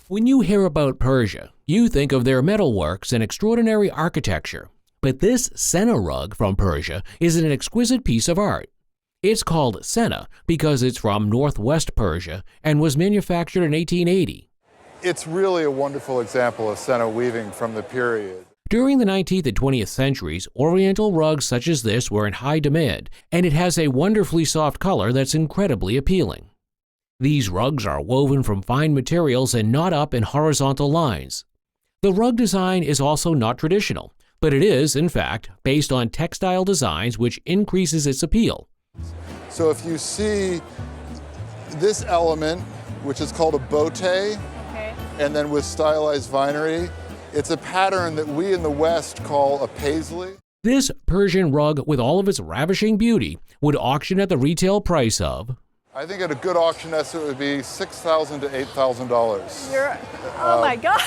When you hear about Persia, you think of their metalworks and extraordinary architecture. But this Senna rug from Persia is an exquisite piece of art. It's called Senna because it's from northwest Persia and was manufactured in 1880. It's really a wonderful example of Senna weaving from the period. During the 19th and 20th centuries, Oriental rugs such as this were in high demand, and it has a wonderfully soft color that's incredibly appealing. These rugs are woven from fine materials and knot up in horizontal lines. The rug design is also not traditional, but it is, in fact, based on textile designs, which increases its appeal. So if you see this element, which is called a bote, and then with stylized vinery, it's a pattern that we in the West call a paisley. This Persian rug, with all of its ravishing beauty, would auction at the retail price of, I think at a good auction estimate would be $6,000 to $8,000. Oh my God.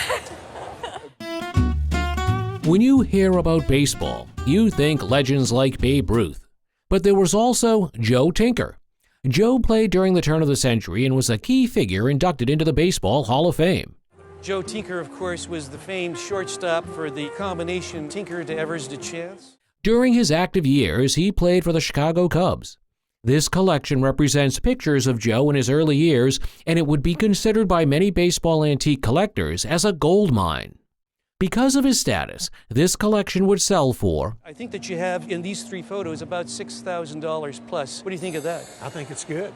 When you hear about baseball, you think legends like Babe Ruth. But there was also Joe Tinker. Joe played during the turn of the century and was a key figure inducted into the Baseball Hall of Fame. Joe Tinker, of course, was the famed shortstop for the combination Tinker to Evers to Chance. During his active years, he played for the Chicago Cubs. This collection represents pictures of Joe in his early years, and it would be considered by many baseball antique collectors as a gold mine. Because of his status, this collection would sell for, I think that you have in these three photos about $6,000 plus. What do you think of that? I think it's good.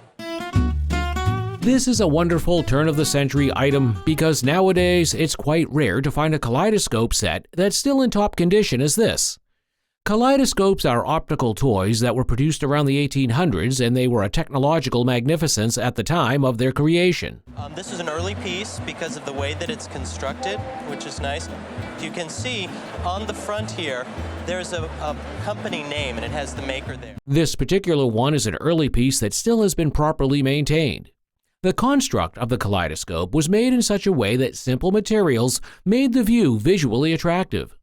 This is a wonderful turn-of-the-century item because nowadays it's quite rare to find a Kaleidoscope set that's still in top condition as this. Kaleidoscopes are optical toys that were produced around the 1800s, and they were a technological magnificence at the time of their creation. This is an early piece because of the way that it's constructed, which is nice. You can see on the front here, there's a company name, and it has the maker there. This particular one is an early piece that still has been properly maintained. The construct of the Kaleidoscope was made in such a way that simple materials made the view visually attractive.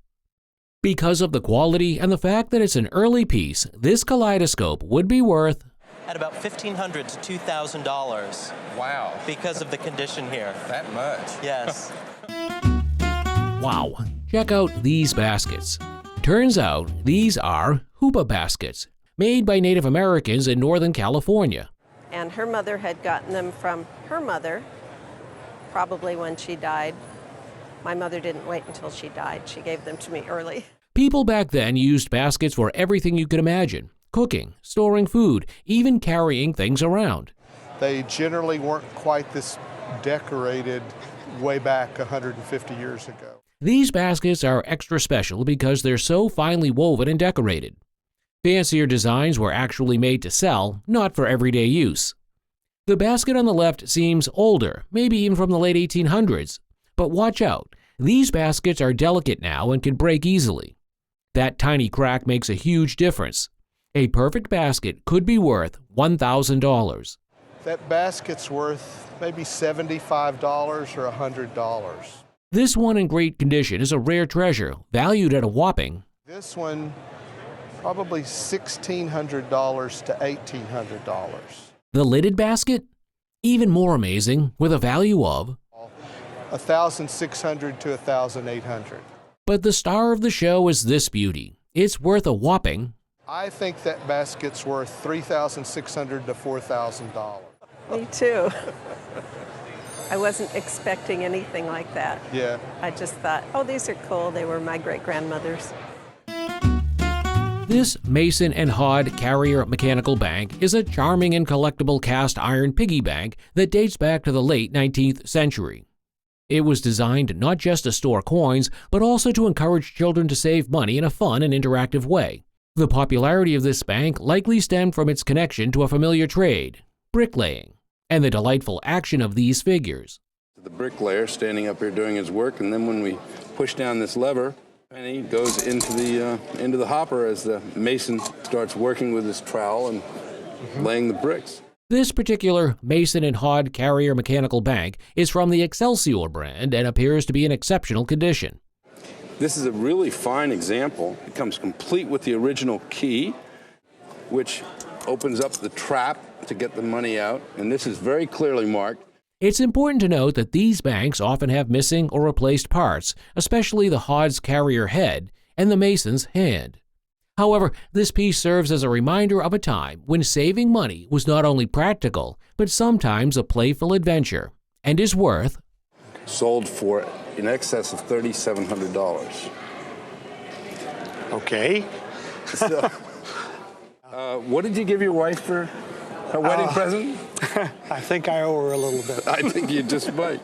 Because of the quality and the fact that it's an early piece, this Kaleidoscope would be worth at about $1,500 to $2,000. Wow. Because of the condition here. That much? Yes. Wow, check out these baskets. Turns out these are Hoopa Baskets, made by Native Americans in Northern California. And her mother had gotten them from her mother, probably when she died. My mother didn't wait until she died. She gave them to me early. People back then used baskets for everything you could imagine: cooking, storing food, even carrying things around. They generally weren't quite this decorated way back 150 years ago. These baskets are extra special because they're so finely woven and decorated. Fancier designs were actually made to sell, not for everyday use. The basket on the left seems older, maybe even from the late 1800s. But watch out, these baskets are delicate now and can break easily. That tiny crack makes a huge difference. A perfect basket could be worth $1,000. That basket's worth maybe $75 or $100. This one in great condition is a rare treasure, valued at a whopping. This one, probably $1,600 to $1,800. The lidded basket? Even more amazing, with a value of $1,600 to $1,800. But the star of the show is this beauty. It's worth a whopping, I think that basket's worth $3,600 to $4,000. Me too. I wasn't expecting anything like that. Yeah. I just thought, oh, these are cool. They were my great-grandmother's. This Mason and Hod Carrier Mechanical Bank is a charming and collectible cast iron piggy bank that dates back to the late 19th century. It was designed not just to store coins, but also to encourage children to save money in a fun and interactive way. The popularity of this bank likely stemmed from its connection to a familiar trade, bricklaying, and the delightful action of these figures. The bricklayer standing up here doing his work, and then when we push down this lever, penny goes into the hopper as the mason starts working with his trowel and laying the bricks. This particular Mason and Hod Carrier Mechanical Bank is from the Excelsior brand and appears to be in exceptional condition. This is a really fine example. It comes complete with the original key, which opens up the trap to get the money out, and this is very clearly marked. It's important to note that these banks often have missing or replaced parts, especially the hod's carrier head and the mason's hand. However, this piece serves as a reminder of a time when saving money was not only practical, but sometimes a playful adventure, and is worth Sold for in excess of $3,700. Okay. So, what did you give your wife for her wedding present? I think I owe her a little bit. I think you just might.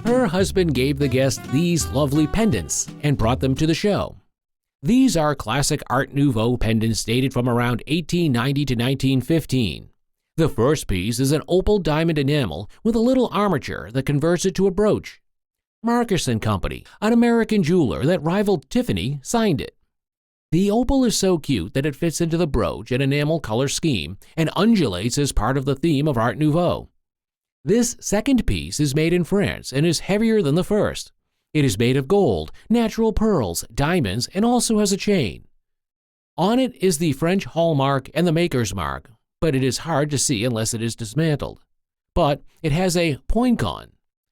Her husband gave the guest these lovely pendants and brought them to the show. These are classic Art Nouveau pendants dated from around 1890 to 1915. The first piece is an opal diamond enamel with a little armature that converts it to a brooch. Marcus & Company, an American jeweler that rivaled Tiffany, signed it. The opal is so cute that it fits into the brooch and enamel color scheme and undulates as part of the theme of Art Nouveau. This second piece is made in France and is heavier than the first. It is made of gold, natural pearls, diamonds, and also has a chain. On it is the French hallmark and the maker's mark, but it is hard to see unless it is dismantled. But it has a poincon,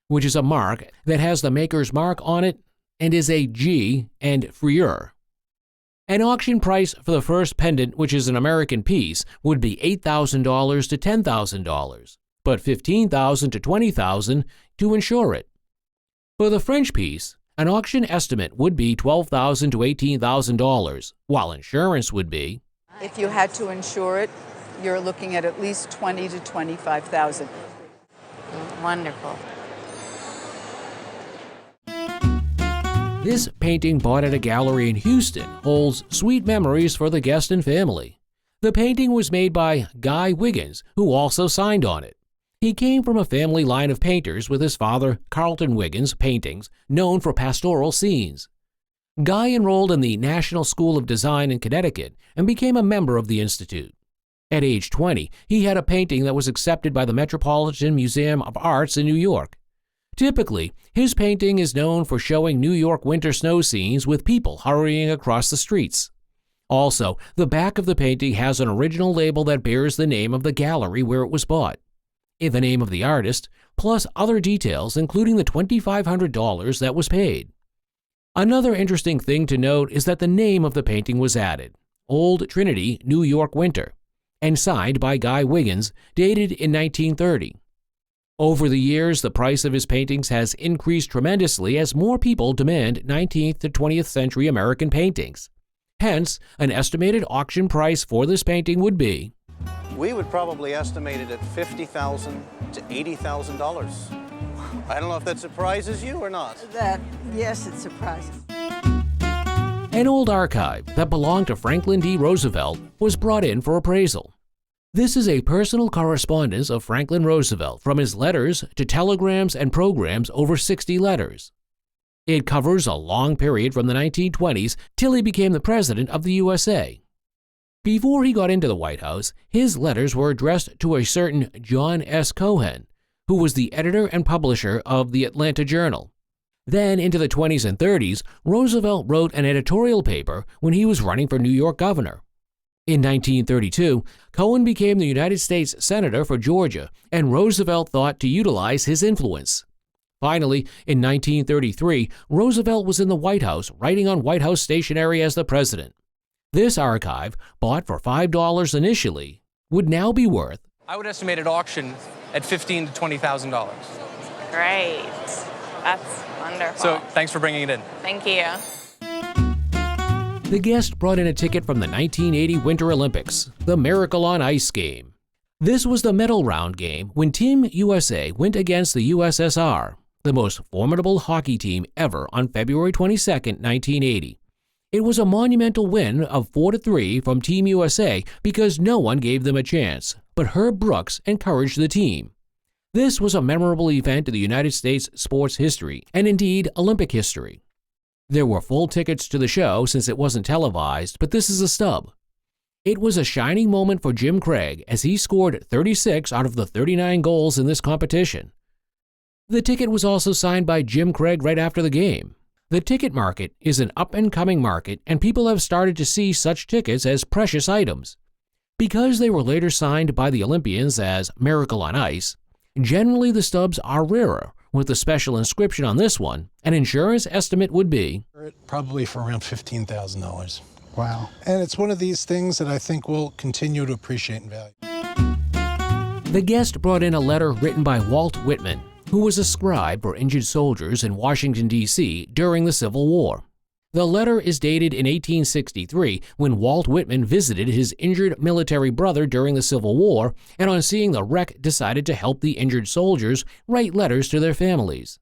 which is a mark that has the maker's mark on it and is a G and Frieur. An auction price for the first pendant, which is an American piece, would be $8,000 to $10,000, but $15,000 to $20,000 to insure it. For the French piece, an auction estimate would be $12,000 to $18,000, while insurance would be, if you had to insure it, you're looking at least $20,000 to $25,000. Wonderful. This painting, bought at a gallery in Houston, holds sweet memories for the guest and family. The painting was made by Guy Wiggins, who also signed on it. He came from a family line of painters with his father, Carlton Wiggins Paintings, known for pastoral scenes. Guy enrolled in the National School of Design in Connecticut and became a member of the Institute. At age 20, he had a painting that was accepted by the Metropolitan Museum of Arts in New York. Typically, his painting is known for showing New York winter snow scenes with people hurrying across the streets. Also, the back of the painting has an original label that bears the name of the gallery where it was bought, the name of the artist, plus other details including the $2,500 that was paid. Another interesting thing to note is that the name of the painting was added, Old Trinity, New York Winter, and signed by Guy Wiggins, dated in 1930. Over the years, the price of his paintings has increased tremendously as more people demand 19th to 20th century American paintings. Hence, an estimated auction price for this painting would be, we would probably estimate it at $50,000 to $80,000. I don't know if that surprises you or not. Yes, it surprises. An old archive that belonged to Franklin D. Roosevelt was brought in for appraisal. This is a personal correspondence of Franklin Roosevelt from his letters to telegrams and programs, over 60 letters. It covers a long period from the 1920s till he became the President of the USA. Before he got into the White House, his letters were addressed to a certain John S. Cohen, who was the editor and publisher of the Atlanta Journal. Then, into the 20s and 30s, Roosevelt wrote an editorial paper when he was running for New York governor. In 1932, Cohen became the United States Senator for Georgia, and Roosevelt thought to utilize his influence. Finally, in 1933, Roosevelt was in the White House writing on White House stationery as the president. This archive, bought for $5 initially, would now be worth, I would estimate at auction at $15,000 to $20,000. Great. That's wonderful. So thanks for bringing it in. Thank you. The guest brought in a ticket from the 1980 Winter Olympics, the Miracle on Ice game. This was the medal round game when Team USA went against the USSR, the most formidable hockey team ever, on February 22, 1980. It was a monumental win of 4-3 from Team USA because no one gave them a chance, but Herb Brooks encouraged the team. This was a memorable event in the United States sports history, and indeed Olympic history. There were full tickets to the show since it wasn't televised, but this is a stub. It was a shining moment for Jim Craig as he scored 36 out of the 39 goals in this competition. The ticket was also signed by Jim Craig right after the game. The ticket market is an up-and-coming market, and people have started to see such tickets as precious items. Because they were later signed by the Olympians as Miracle on Ice, Generally, the stubs are rarer. With the special inscription on this one, an insurance estimate would be probably for around $15,000. Wow. And it's one of these things that I think will continue to appreciate in value. The guest brought in a letter written by Walt Whitman, who was a scribe for injured soldiers in Washington, D.C. during the Civil War. The letter is dated in 1863 when Walt Whitman visited his injured military brother during the Civil War and on seeing the wreck decided to help the injured soldiers write letters to their families.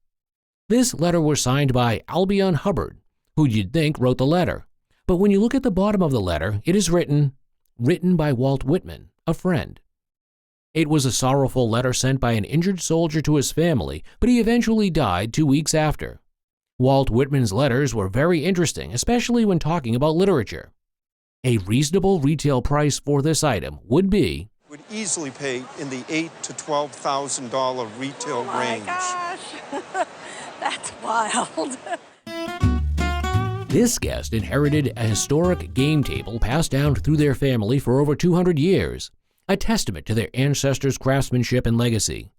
This letter was signed by Albion Hubbard, who you'd think wrote the letter. But when you look at the bottom of the letter, it is written by Walt Whitman, a friend. It was a sorrowful letter sent by an injured soldier to his family, but he eventually died 2 weeks after. Walt Whitman's letters were very interesting, especially when talking about literature. A reasonable retail price for this item would be would easily pay in the $8,000 to $12,000 retail range. Gosh, that's wild. This guest inherited a historic game table passed down through their family for over 200 years, a testament to their ancestors' craftsmanship and legacy.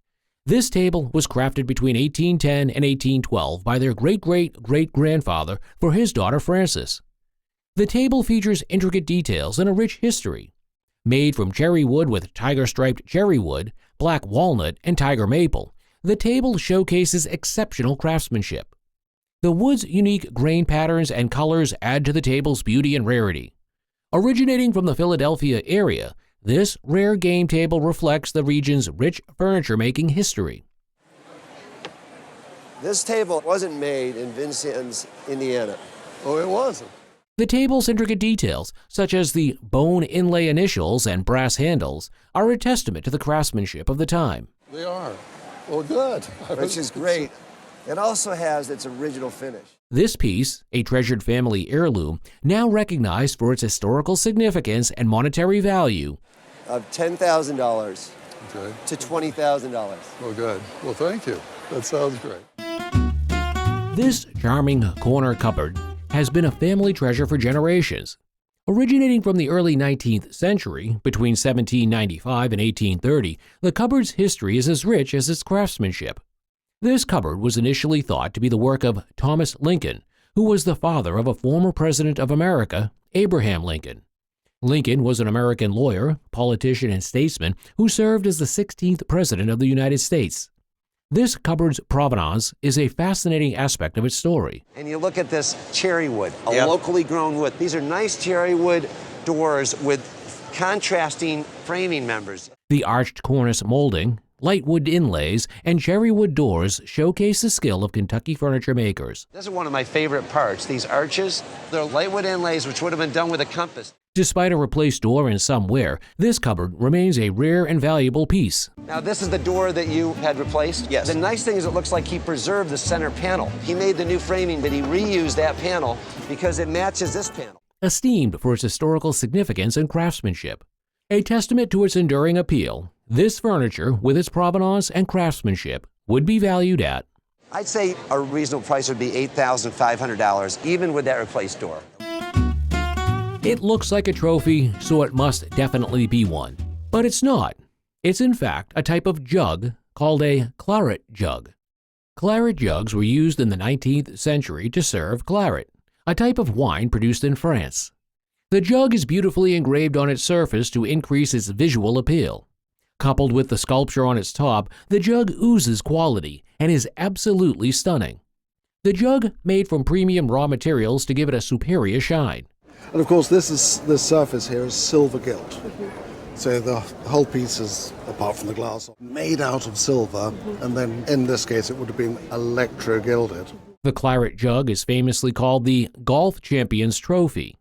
This table was crafted between 1810 and 1812 by their great-great-great-grandfather for his daughter Frances. The table features intricate details and a rich history. Made from cherry wood with tiger-striped cherry wood, black walnut, and tiger maple, the table showcases exceptional craftsmanship. The wood's unique grain patterns and colors add to the table's beauty and rarity. Originating from the Philadelphia area, this rare game table reflects the region's rich furniture-making history. This table wasn't made in Vincennes, Indiana. Oh, it wasn't. The table's intricate details, such as the bone inlay initials and brass handles, are a testament to the craftsmanship of the time. They are. Well, good. Which is great. It also has its original finish. This piece, a treasured family heirloom, now recognized for its historical significance and monetary value, of $10,000 to $20,000. Well, good. Well, thank you. That sounds great. This charming corner cupboard has been a family treasure for generations. Originating from the early 19th century, between 1795 and 1830, the cupboard's history is as rich as its craftsmanship. This cupboard was initially thought to be the work of Thomas Lincoln, who was the father of a former president of America, Abraham Lincoln. Lincoln was an American lawyer, politician, and statesman who served as the 16th President of the United States. This cupboard's provenance is a fascinating aspect of its story. And you look at this cherry wood, a locally grown wood. These are nice cherry wood doors with contrasting framing members. The arched cornice molding, light wood inlays, and cherry wood doors showcase the skill of Kentucky furniture makers. This is one of my favorite parts, these arches. They're light wood inlays which would have been done with a compass. Despite a replaced door in some wear, this cupboard remains a rare and valuable piece. Now this is the door that you had replaced? Yes. The nice thing is it looks like he preserved the center panel. He made the new framing, but he reused that panel because it matches this panel. Esteemed for its historical significance and craftsmanship. A testament to its enduring appeal, this furniture, with its provenance and craftsmanship, would be valued at, I'd say a reasonable price would be $8,500, even with that replaced door. It looks like a trophy, so it must definitely be one. But it's not. It's in fact a type of jug called a Claret Jug. Claret jugs were used in the 19th century to serve claret, a type of wine produced in France. The jug is beautifully engraved on its surface to increase its visual appeal. Coupled with the sculpture on its top, the jug oozes quality and is absolutely stunning. The jug made from premium raw materials to give it a superior shine. And of course this surface here is silver gilt. So the whole piece is, apart from the glass, made out of silver, and then in this case it would have been electro-gilded. The Claret Jug is famously called the Golf Champion's Trophy.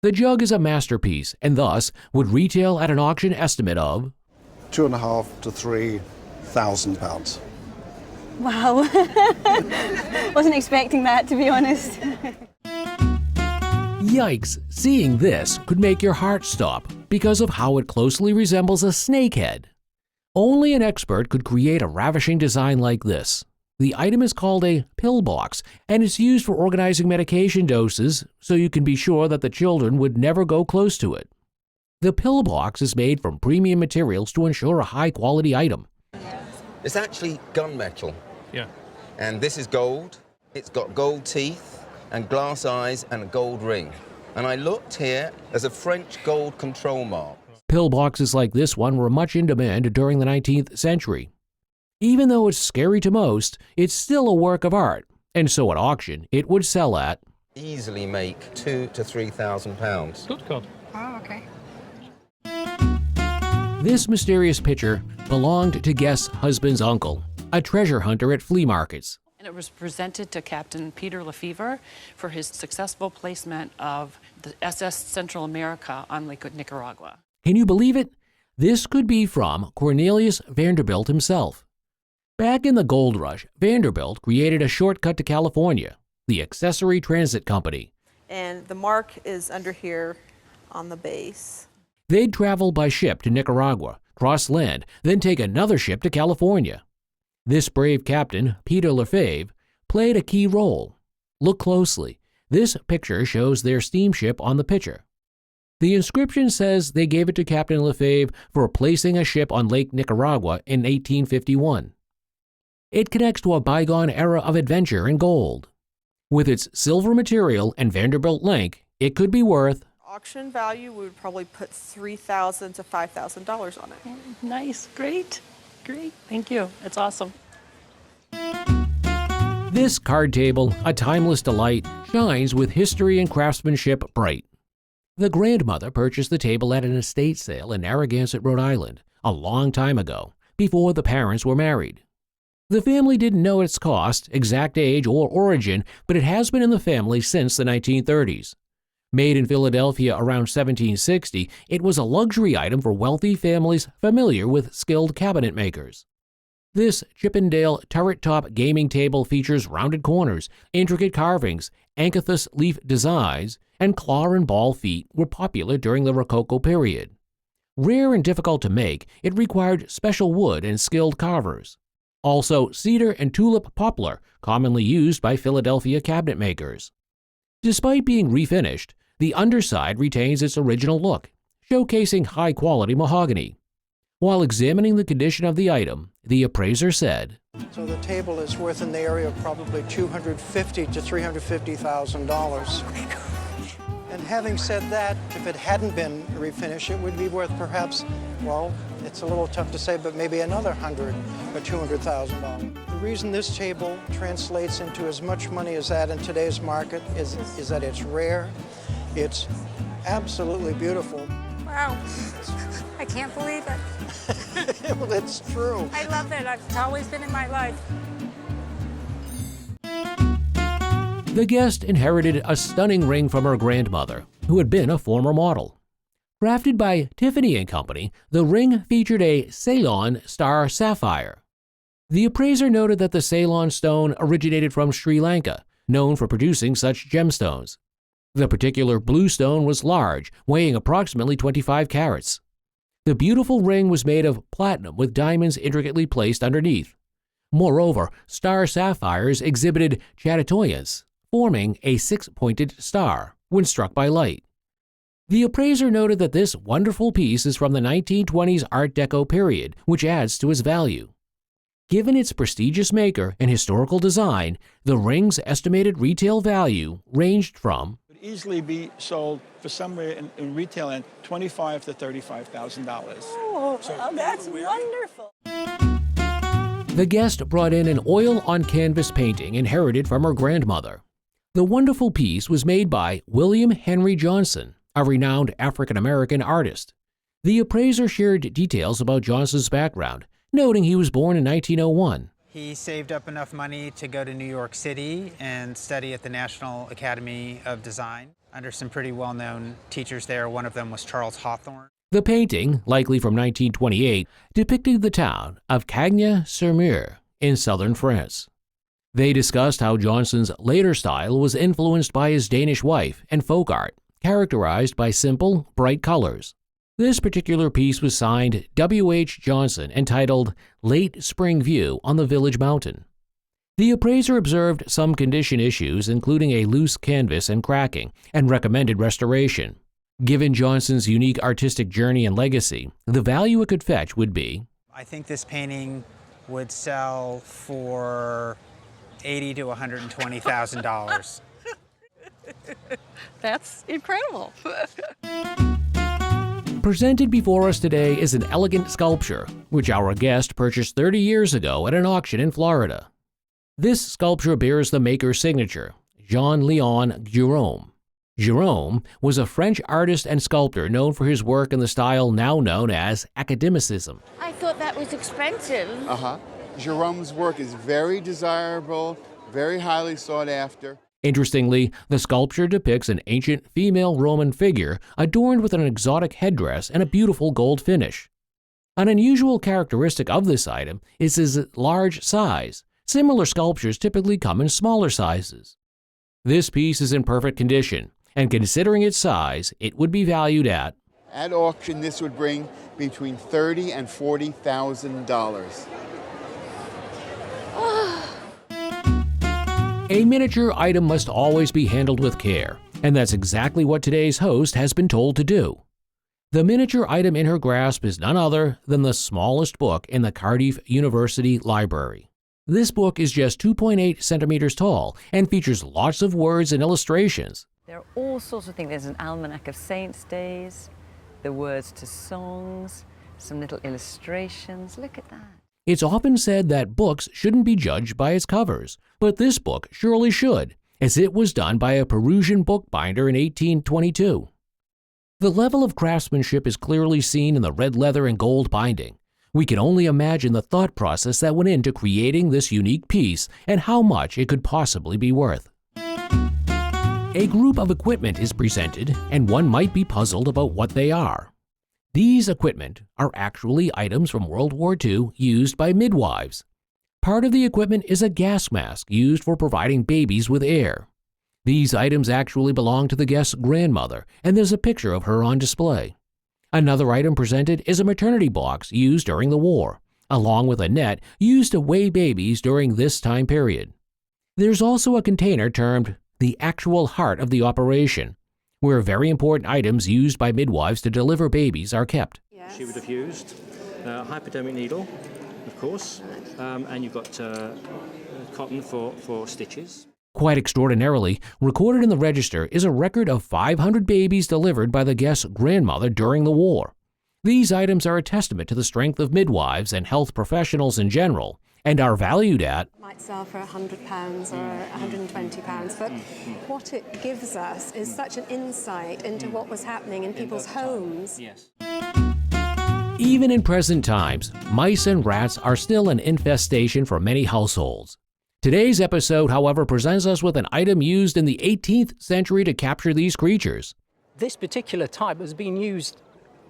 The jug is a masterpiece and thus would retail at an auction estimate of £2,500 to £3,000. Wow. Wasn't expecting that, to be honest. Yikes, seeing this could make your heart stop because of how it closely resembles a snake head. Only an expert could create a ravishing design like this. The item is called a pill box and is used for organizing medication doses so you can be sure that the children would never go close to it. The pill box is made from premium materials to ensure a high-quality item. It's actually gunmetal. Yeah. And this is gold. It's got gold teeth and glass eyes and a gold ring. And I looked here, there's a French gold control mark. Pillboxes like this one were much in demand during the 19th century. Even though it's scary to most, it's still a work of art, and so at auction it would sell at Easily make £2,000 to £3,000. Good God. Oh, okay. This mysterious picture belonged to Guest's husband's uncle, a treasure hunter at flea markets. And it was presented to Captain Peter Lefevre for his successful placement of the SS Central America on Lake Nicaragua. Can you believe it? This could be from Cornelius Vanderbilt himself. Back in the gold rush, Vanderbilt created a shortcut to California, the Accessory Transit Company. And the mark is under here on the base. They'd travel by ship to Nicaragua, cross land, then take another ship to California. This brave captain, Peter Lefevre, played a key role. Look closely. This picture shows their steamship on the picture. The inscription says they gave it to Captain Lefevre for placing a ship on Lake Nicaragua in 1851. It connects to a bygone era of adventure and gold. With its silver material and Vanderbilt link, it could be worth Auction value, we would probably put $3,000 to $5,000 on it. Nice, great, great. Thank you. It's awesome. This card table, a timeless delight, shines with history and craftsmanship bright. The grandmother purchased the table at an estate sale in Narragansett, Rhode Island, a long time ago, before the parents were married. The family didn't know its cost, exact age, or origin, but it has been in the family since the 1930s. Made in Philadelphia around 1760, it was a luxury item for wealthy families familiar with skilled cabinet makers. This Chippendale turret-top gaming table features rounded corners, intricate carvings, acanthus leaf designs, and claw and ball feet were popular during the Rococo period. Rare and difficult to make, it required special wood and skilled carvers. Also, cedar and tulip poplar, commonly used by Philadelphia cabinet makers. Despite being refinished, the underside retains its original look, showcasing high-quality mahogany. While examining the condition of the item, the appraiser said, So the table is worth in the area of probably $250,000 to $350,000. And having said that, if it hadn't been refinished, it would be worth perhaps, well, it's a little tough to say, but maybe another $100,000 or $200,000. The reason this table translates into as much money as that in today's market is that it's rare, it's absolutely beautiful. Wow, I can't believe it. Well, it's true. I love it. It's always been in my life. The guest inherited a stunning ring from her grandmother, who had been a former model. Crafted by Tiffany & Company, the ring featured a Ceylon star sapphire. The appraiser noted that the Ceylon stone originated from Sri Lanka, known for producing such gemstones. The particular blue stone was large, weighing approximately 25 carats. The beautiful ring was made of platinum with diamonds intricately placed underneath. Moreover, star sapphires exhibited chatoyance, forming a six-pointed star when struck by light. The appraiser noted that this wonderful piece is from the 1920s Art Deco period, which adds to its value. Given its prestigious maker and historical design, the ring's estimated retail value ranged from easily be sold for somewhere in retail at $25,000 to $35,000. Oh, that's wonderful. The guest brought in an oil-on-canvas painting inherited from her grandmother. The wonderful piece was made by William Henry Johnson, a renowned African-American artist. The appraiser shared details about Johnson's background, noting he was born in 1901. He saved up enough money to go to New York City and study at the National Academy of Design under some pretty well-known teachers there. One of them was Charles Hawthorne. The painting, likely from 1928, depicted the town of Cagnes-sur-Mer in southern France. They discussed how Johnson's later style was influenced by his Danish wife and folk art, characterized by simple, bright colors. This particular piece was signed W.H. Johnson, entitled Late Spring View on the Village Mountain. The appraiser observed some condition issues, including a loose canvas and cracking, and recommended restoration. Given Johnson's unique artistic journey and legacy, the value it could fetch would be, I think this painting would sell for $80,000 to $120,000. That's incredible. Presented before us today is an elegant sculpture, which our guest purchased 30 years ago at an auction in Florida. This sculpture bears the maker's signature, Jean-Léon Gérôme. Gérôme was a French artist and sculptor known for his work in the style now known as academicism. I thought that was expensive. Gérôme's work is very desirable, very highly sought after. Interestingly, the sculpture depicts an ancient female Roman figure adorned with an exotic headdress and a beautiful gold finish. An unusual characteristic of this item is its large size. Similar sculptures typically come in smaller sizes. This piece is in perfect condition, and considering its size, it would be valued at auction, this would bring between $30,000 and $40,000. A miniature item must always be handled with care, and that's exactly what today's host has been told to do. The miniature item in her grasp is none other than the smallest book in the Cardiff University Library. This book is just 2.8 centimeters tall and features lots of words and illustrations. There are all sorts of things. There's an almanac of saints' days, the words to songs, some little illustrations. Look at that. It's often said that books shouldn't be judged by its covers, but this book surely should, as it was done by a Peruvian bookbinder in 1822. The level of craftsmanship is clearly seen in the red leather and gold binding. We can only imagine the thought process that went into creating this unique piece and how much it could possibly be worth. A group of equipment is presented, and one might be puzzled about what they are. These equipment are actually items from World War II used by midwives. Part of the equipment is a gas mask used for providing babies with air. These items actually belong to the guest's grandmother, and there's a picture of her on display. Another item presented is a maternity box used during the war, along with a net used to weigh babies during this time period. There's also a container termed the actual heart of the operation, where very important items used by midwives to deliver babies are kept. Yes. She would have used a hypodermic needle, of course, and you've got cotton for stitches. Quite extraordinarily, recorded in the register is a record of 500 babies delivered by the guest's grandmother during the war. These items are a testament to the strength of midwives and health professionals in general, and are valued at might sell for £100 or £120, but what it gives us is such an insight into what was happening in people's homes. Yes. Even in present times, mice and rats are still an infestation for many households. Today's episode, however, presents us with an item used in the 18th century to capture these creatures. This particular type has been used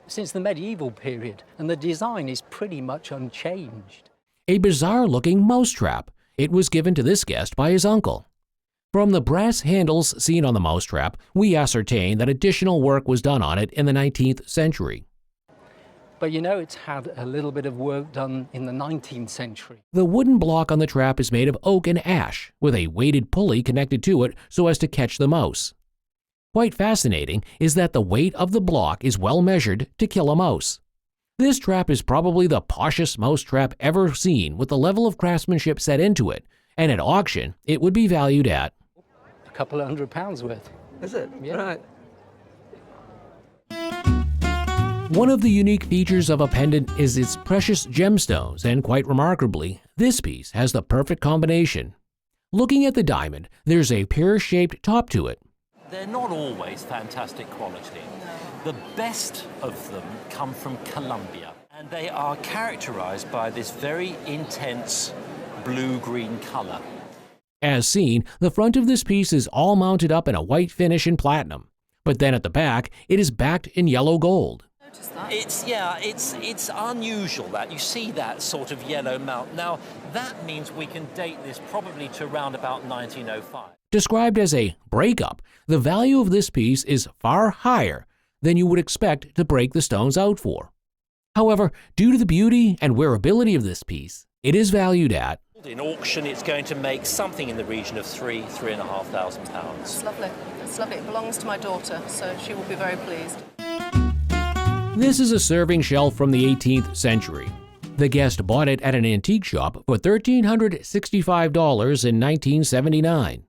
since the medieval period, and the design is pretty much unchanged. A bizarre-looking mousetrap. It was given to this guest by his uncle. From the brass handles seen on the mousetrap, we ascertain that additional work was done on it in the 19th century. But you know, it's had a little bit of work done in the 19th century. The wooden block on the trap is made of oak and ash, with a weighted pulley connected to it so as to catch the mouse. Quite fascinating is that the weight of the block is well measured to kill a mouse. This trap is probably the poshest mousetrap ever seen, with the level of craftsmanship set into it, and at auction, it would be valued at a couple of £100 worth. Is it? Yeah. Right. One of the unique features of a pendant is its precious gemstones, and quite remarkably, this piece has the perfect combination. Looking at the diamond, there's a pear-shaped top to it. They're not always fantastic quality. The best of them come from Colombia, and they are characterized by this very intense blue-green color. As seen, the front of this piece is all mounted up in a white finish in platinum, but then at the back, it is backed in yellow gold. It's unusual that you see that sort of yellow mount. Now, that means we can date this probably to around about 1905. Described as a breakup, the value of this piece is far higher than you would expect to break the stones out for. However, due to the beauty and wearability of this piece, it is valued at in auction, it's going to make something in the region of £3,500. That's lovely. That's lovely. It belongs to my daughter, so she will be very pleased. This is a serving shelf from the 18th century. The guest bought it at an antique shop for $1,365 in 1979.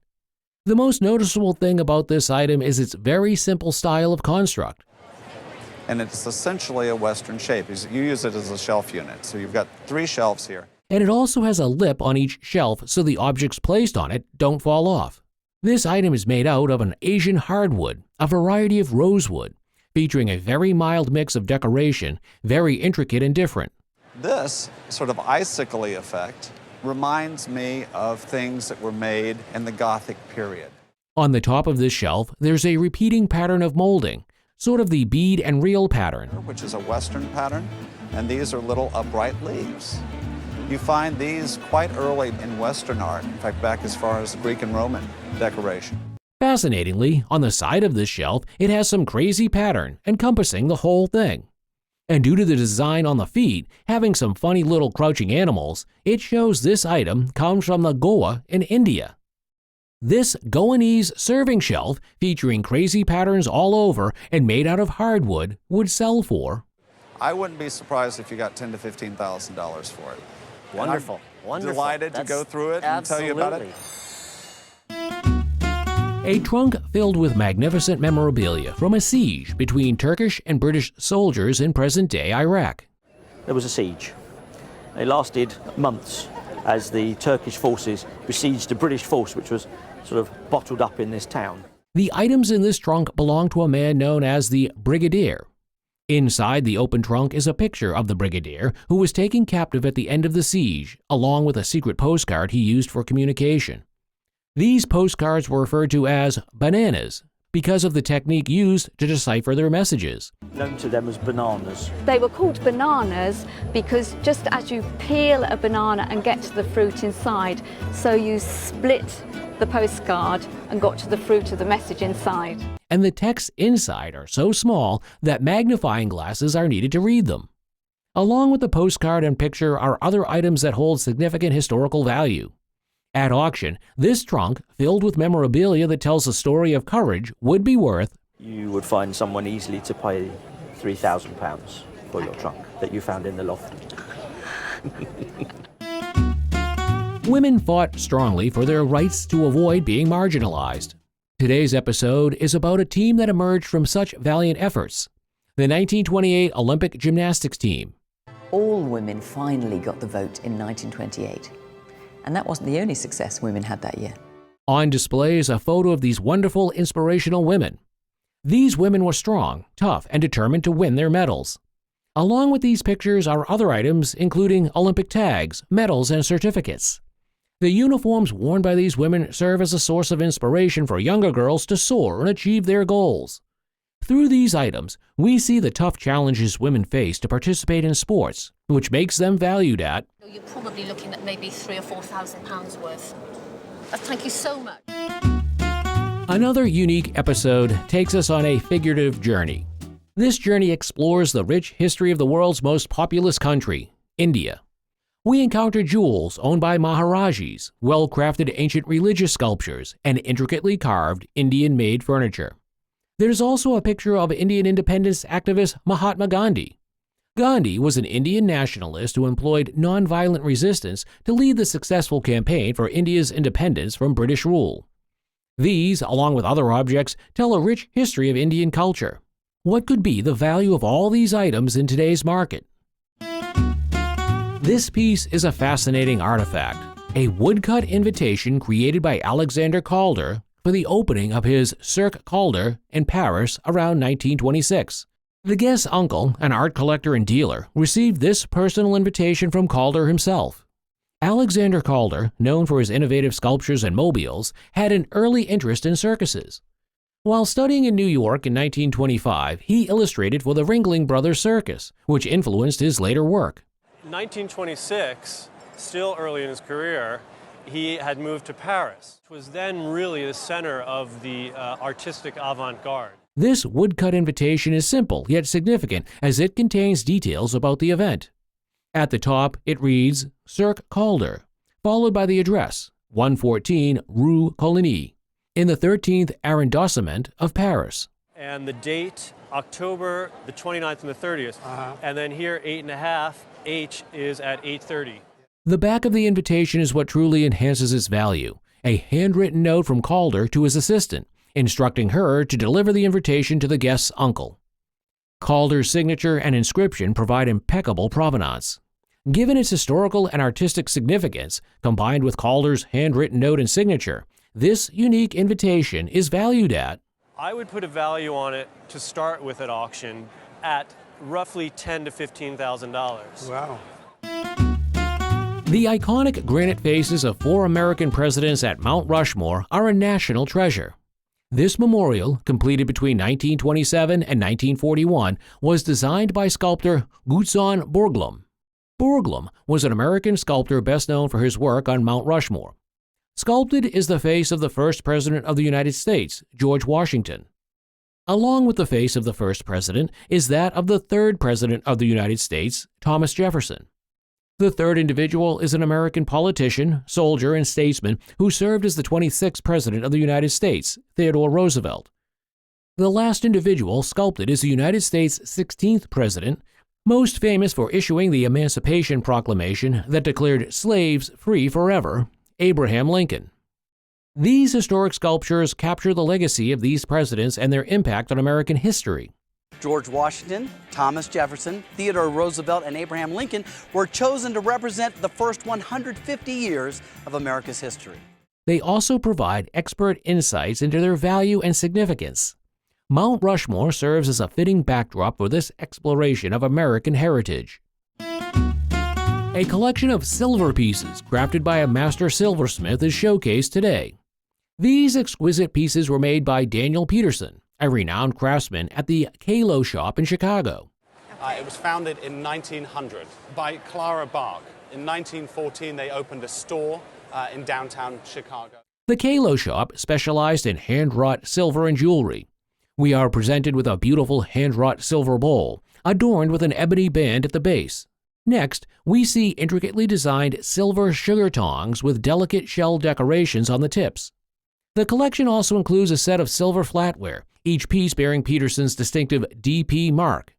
The most noticeable thing about this item is its very simple style of construct. And it's essentially a Western shape. You use it as a shelf unit. So you've got 3 shelves here. And it also has a lip on each shelf so the objects placed on it don't fall off. This item is made out of an Asian hardwood, a variety of rosewood, featuring a very mild mix of decoration, very intricate and different. This sort of icicle-y effect reminds me of things that were made in the Gothic period. On the top of this shelf, there's a repeating pattern of molding, sort of the bead and reel pattern, which is a Western pattern, and these are little upright leaves. You find these quite early in Western art, in fact back as far as Greek and Roman decoration. Fascinatingly, on the side of this shelf, it has some crazy pattern encompassing the whole thing. And due to the design on the feet, having some funny little crouching animals, it shows this item comes from the Goa in India. This Goanese serving shelf, featuring crazy patterns all over and made out of hardwood, would sell for... I wouldn't be surprised if you got $10,000 to $15,000 for it. Wonderful, wonderful. Delighted to go through it and tell you about it. A trunk filled with magnificent memorabilia from a siege between Turkish and British soldiers in present-day Iraq. There was a siege. It lasted months as the Turkish forces besieged the British force, which was sort of bottled up in this town. The items in this trunk belong to a man known as the Brigadier. Inside the open trunk is a picture of the Brigadier, who was taken captive at the end of the siege, along with a secret postcard he used for communication. These postcards were referred to as bananas because of the technique used to decipher their messages. Known to them as bananas. They were called bananas because just as you peel a banana and get to the fruit inside, so you split the postcard and got to the fruit of the message inside. And the texts inside are so small that magnifying glasses are needed to read them. Along with the postcard and picture are other items that hold significant historical value. At auction, this trunk, filled with memorabilia that tells a story of courage, would be worth... You would find someone easily to pay £3,000 for your trunk that you found in the loft. Women fought strongly for their rights to avoid being marginalized. Today's episode is about a team that emerged from such valiant efforts, the 1928 Olympic gymnastics team. All women finally got the vote in 1928. And that wasn't the only success women had that year. On display is a photo of these wonderful, inspirational women. These women were strong, tough, and determined to win their medals. Along with these pictures are other items, including Olympic tags, medals, and certificates. The uniforms worn by these women serve as a source of inspiration for younger girls to soar and achieve their goals. Through these items, we see the tough challenges women face to participate in sports, which makes them valued at... You're probably looking at maybe £3,000 or £4,000 worth. Thank you so much. Another unique episode takes us on a figurative journey. This journey explores the rich history of the world's most populous country, India. We encounter jewels owned by Maharajis, well-crafted ancient religious sculptures, and intricately carved Indian-made furniture. There's also a picture of Indian independence activist Mahatma Gandhi. Gandhi was an Indian nationalist who employed nonviolent resistance to lead the successful campaign for India's independence from British rule. These, along with other objects, tell a rich history of Indian culture. What could be the value of all these items in today's market? This piece is a fascinating artifact, a woodcut invitation created by Alexander Calder for the opening of his Cirque Calder in Paris around 1926. The guest's uncle, an art collector and dealer, received this personal invitation from Calder himself. Alexander Calder, known for his innovative sculptures and mobiles, had an early interest in circuses. While studying in New York in 1925, he illustrated for the Ringling Brothers Circus, which influenced his later work. In 1926, still early in his career, he had moved to Paris, which was then really the center of the artistic avant-garde. This woodcut invitation is simple yet significant as it contains details about the event. At the top, it reads Cirque Calder, followed by the address, 114 Rue Coligny, in the 13th arrondissement of Paris. And the date, October the 29th and the 30th. And then here, 8.5, H is at 8:30. The back of the invitation is what truly enhances its value. A handwritten note from Calder to his assistant, instructing her to deliver the invitation to the guest's uncle. Calder's signature and inscription provide impeccable provenance. Given its historical and artistic significance, combined with Calder's handwritten note and signature, this unique invitation is valued at, I would put a value on it to start with at auction at roughly $10,000 to $15,000. Wow. The iconic granite faces of 4 American presidents at Mount Rushmore are a national treasure. This memorial, completed between 1927 and 1941, was designed by sculptor Gutzon Borglum. Borglum was an American sculptor best known for his work on Mount Rushmore. Sculpted is the face of the first president of the United States, George Washington. Along with the face of the first president is that of the third president of the United States, Thomas Jefferson. The third individual is an American politician, soldier, and statesman who served as the 26th President of the United States, Theodore Roosevelt. The last individual sculpted is the United States' 16th President, most famous for issuing the Emancipation Proclamation that declared slaves free forever, Abraham Lincoln. These historic sculptures capture the legacy of these presidents and their impact on American history. George Washington, Thomas Jefferson, Theodore Roosevelt, and Abraham Lincoln were chosen to represent the first 150 years of America's history. They also provide expert insights into their value and significance. Mount Rushmore serves as a fitting backdrop for this exploration of American heritage. A collection of silver pieces crafted by a master silversmith is showcased today. These exquisite pieces were made by Daniel Peterson, a renowned craftsman at the Kalo shop in Chicago. It was founded in 1900 by Clara Bark. In 1914, they opened a store in downtown Chicago. The Kalo shop specialized in hand-wrought silver and jewelry. We are presented with a beautiful hand-wrought silver bowl, adorned with an ebony band at the base. Next, we see intricately designed silver sugar tongs with delicate shell decorations on the tips. The collection also includes a set of silver flatware, each piece bearing Peterson's distinctive DP mark.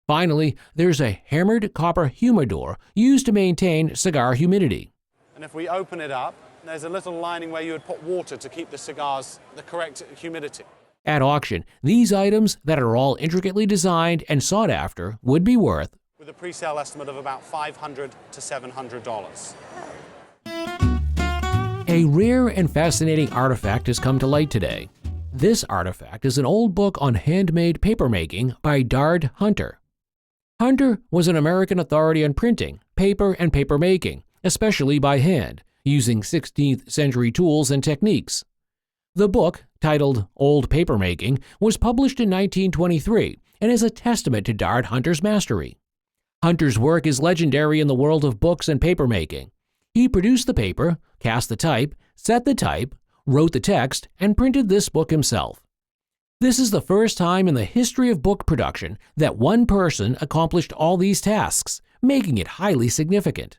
Finally, there's a hammered copper humidor used to maintain cigar humidity. And if we open it up, there's a little lining where you would put water to keep the cigars the correct humidity. At auction, these items that are all intricately designed and sought after would be worth, with a pre-sale estimate of about $500 to $700. A rare and fascinating artifact has come to light today. This artifact is an old book on handmade papermaking by Dard Hunter. Hunter was an American authority on printing, paper, and papermaking, especially by hand, using 16th century tools and techniques. The book, titled Old Papermaking, was published in 1923 and is a testament to Dard Hunter's mastery. Hunter's work is legendary in the world of books and papermaking. He produced the paper, cast the type, set the type, wrote the text, and printed this book himself. This is the first time in the history of book production that one person accomplished all these tasks, making it highly significant.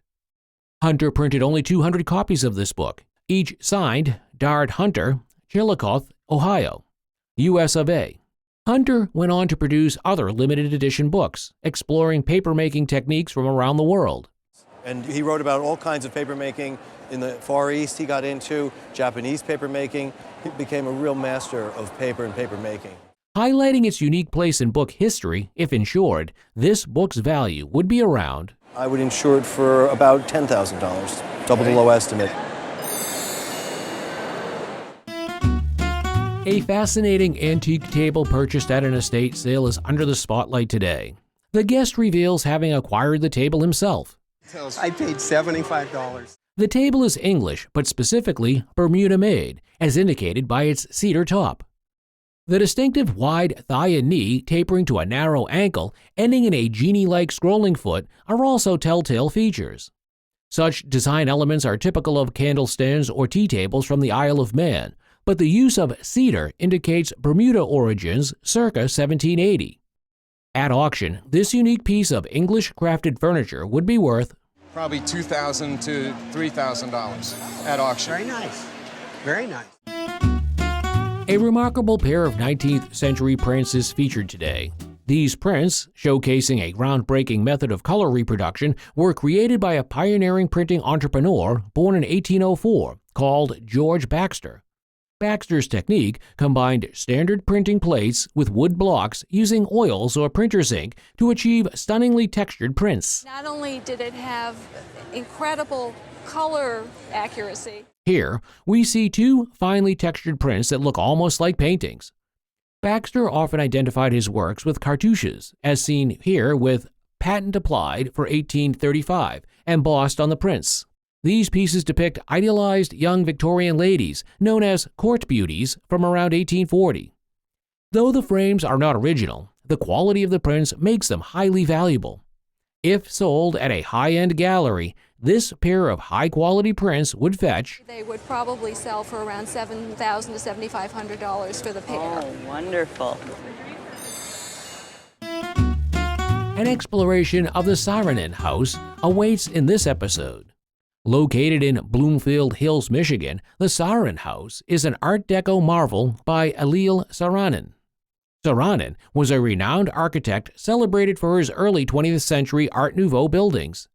Hunter printed only 200 copies of this book, each signed Dard Hunter, Chillicothe, Ohio, US of A. Hunter went on to produce other limited edition books, exploring papermaking techniques from around the world. And he wrote about all kinds of papermaking in the Far East. He got into Japanese papermaking. He became a real master of paper and papermaking. Highlighting its unique place in book history, if insured, this book's value would be around, I would insure it for about $10,000, double the low estimate. A fascinating antique table purchased at an estate sale is under the spotlight today. The guest reveals having acquired the table himself. I paid $75. The table is English, but specifically Bermuda-made, as indicated by its cedar top. The distinctive wide thigh and knee tapering to a narrow ankle, ending in a genie-like scrolling foot, are also telltale features. Such design elements are typical of candle stands or tea tables from the Isle of Man, but the use of cedar indicates Bermuda origins circa 1780. At auction, this unique piece of English-crafted furniture would be worth probably $2,000 to $3,000 at auction. Very nice. Very nice. A remarkable pair of 19th century prints is featured today. These prints, showcasing a groundbreaking method of color reproduction, were created by a pioneering printing entrepreneur born in 1804 called George Baxter. Baxter's technique combined standard printing plates with wood blocks using oils or printer's ink to achieve stunningly textured prints. Not only did it have incredible color accuracy. Here, we see two finely textured prints that look almost like paintings. Baxter often identified his works with cartouches, as seen here with "Patent Applied for 1835" embossed on the prints. These pieces depict idealized young Victorian ladies, known as court beauties, from around 1840. Though the frames are not original, the quality of the prints makes them highly valuable. If sold at a high-end gallery, this pair of high-quality prints would fetch. They would probably sell for around $7,000 to $7,500 for the pair. Oh, wonderful. An exploration of the Saarinen House awaits in this episode. Located in Bloomfield Hills, Michigan, the Saarinen House is an Art Deco marvel by Eliel Saarinen. Saarinen was a renowned architect celebrated for his early 20th century Art Nouveau buildings.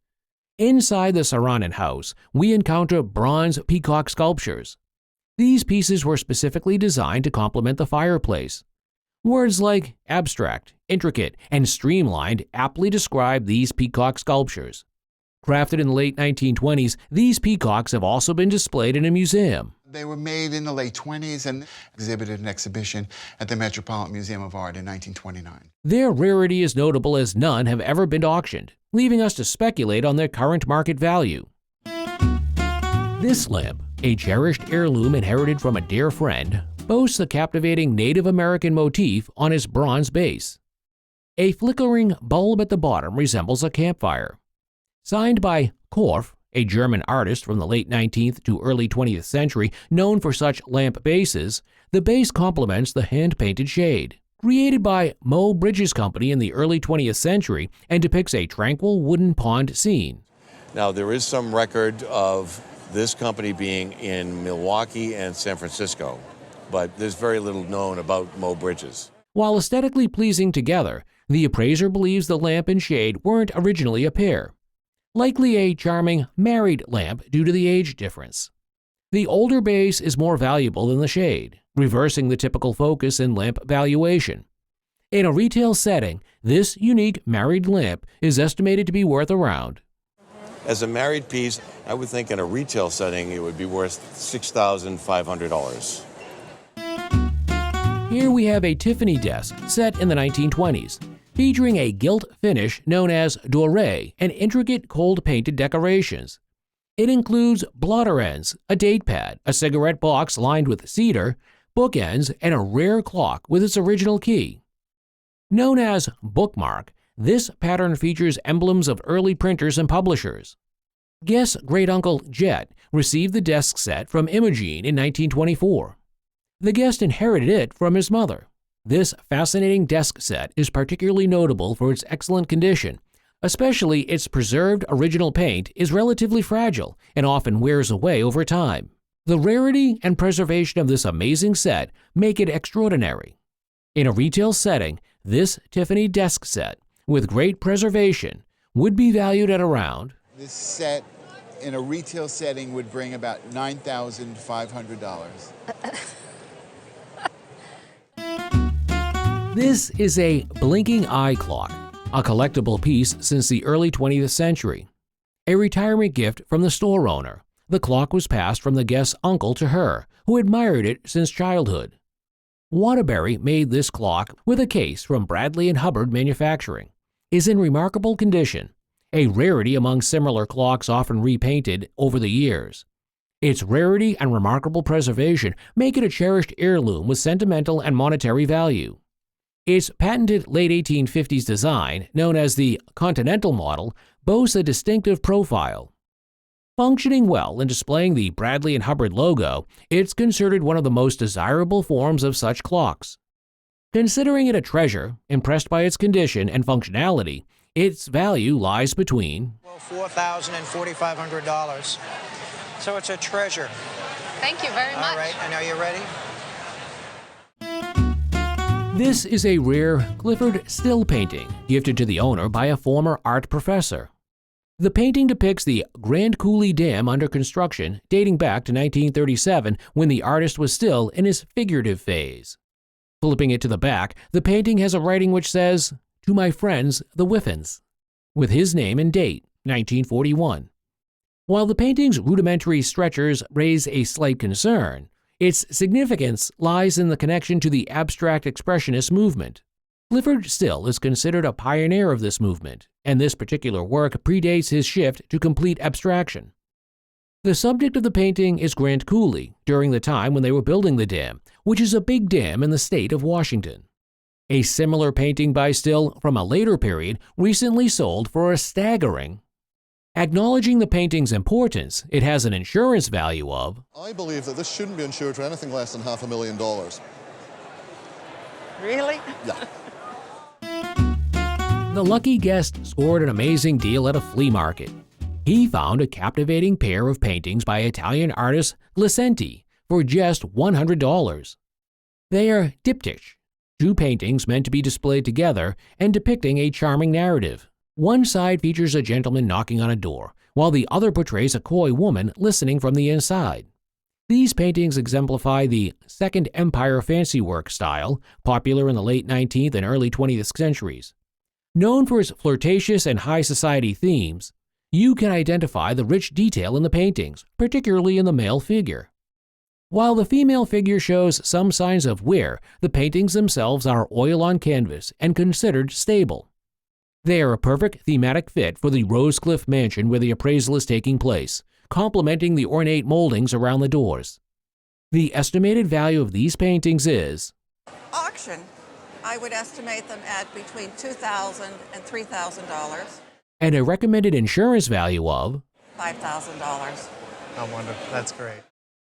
Inside the Saarinen House, we encounter bronze peacock sculptures. These pieces were specifically designed to complement the fireplace. Words like abstract, intricate, and streamlined aptly describe these peacock sculptures. Crafted in the late 1920s, these peacocks have also been displayed in a museum. They were made in the late 20s and exhibited an exhibition at the Metropolitan Museum of Art in 1929. Their rarity is notable as none have ever been auctioned, leaving us to speculate on their current market value. This lamp, a cherished heirloom inherited from a dear friend, boasts a captivating Native American motif on its bronze base. A flickering bulb at the bottom resembles a campfire. Signed by Korff, a German artist from the late 19th to early 20th century known for such lamp bases, the base complements the hand-painted shade. Created by Moe Bridges Company in the early 20th century and depicts a tranquil wooden pond scene. Now, there is some record of this company being in Milwaukee and San Francisco, but there's very little known about Moe Bridges. While aesthetically pleasing together, the appraiser believes the lamp and shade weren't originally a pair. Likely a charming married lamp due to the age difference. The older base is more valuable than the shade, reversing the typical focus in lamp valuation. In a retail setting, this unique married lamp is estimated to be worth around. As a married piece, I would think in a retail setting it would be worth $6,500. Here we have a Tiffany Desk Set in the 1920s. Featuring a gilt finish known as doré and intricate cold-painted decorations. It includes blotter ends, a date pad, a cigarette box lined with cedar, bookends, and a rare clock with its original key. Known as Bookmark, this pattern features emblems of early printers and publishers. Guess great-uncle Jet received the desk set from Imogene in 1924. The guest inherited it from his mother. This fascinating desk set is particularly notable for its excellent condition, especially its preserved original paint is relatively fragile and often wears away over time. The rarity and preservation of this amazing set make it extraordinary. In a retail setting, this Tiffany Desk Set, with great preservation, would be valued at around. This set in a retail setting would bring about $9,500. This is a blinking eye clock, a collectible piece since the early 20th century. A retirement gift from the store owner, the clock was passed from the guest's uncle to her, who admired it since childhood. Waterbury made this clock with a case from Bradley & Hubbard Manufacturing. Is in remarkable condition, a rarity among similar clocks often repainted over the years. Its rarity and remarkable preservation make it a cherished heirloom with sentimental and monetary value. Its patented late 1850s design, known as the Continental model, boasts a distinctive profile. Functioning well and displaying the Bradley & Hubbard logo, it's considered one of the most desirable forms of such clocks. Considering it a treasure, impressed by its condition and functionality, its value lies between $4,000 and $4,500. So it's a treasure. Thank you very much. All right, and are you ready? This is a rare Clifford Still painting gifted to the owner by a former art professor. The painting depicts the Grand Coulee Dam under construction dating back to 1937 when the artist was still in his figurative phase. Flipping it to the back, the painting has a writing which says, "To my friends, the Whiffins," with his name and date, 1941. While the painting's rudimentary stretchers raise a slight concern, its significance lies in the connection to the abstract expressionist movement. Clifford Still is considered a pioneer of this movement, and this particular work predates his shift to complete abstraction. The subject of the painting is Grand Coulee, during the time when they were building the dam, which is a big dam in the state of Washington. A similar painting by Still from a later period recently sold for a staggering. Acknowledging the painting's importance, it has an insurance value of, I believe that this shouldn't be insured for anything less than $500,000. Really? Yeah. The lucky guest scored an amazing deal at a flea market. He found a captivating pair of paintings by Italian artist Glicenti for just $100. They are diptychs, two paintings meant to be displayed together and depicting a charming narrative. One side features a gentleman knocking on a door, while the other portrays a coy woman listening from the inside. These paintings exemplify the Second Empire fancy work style, popular in the late 19th and early 20th centuries. Known for its flirtatious and high society themes, you can identify the rich detail in the paintings, particularly in the male figure. While the female figure shows some signs of wear, the paintings themselves are oil on canvas and considered stable. They are a perfect thematic fit for the Rosecliff mansion where the appraisal is taking place, complementing the ornate moldings around the doors. The estimated value of these paintings is Auction, I would estimate them at between $2,000 and $3,000. and a recommended insurance value of $5,000. I wonder. That's great.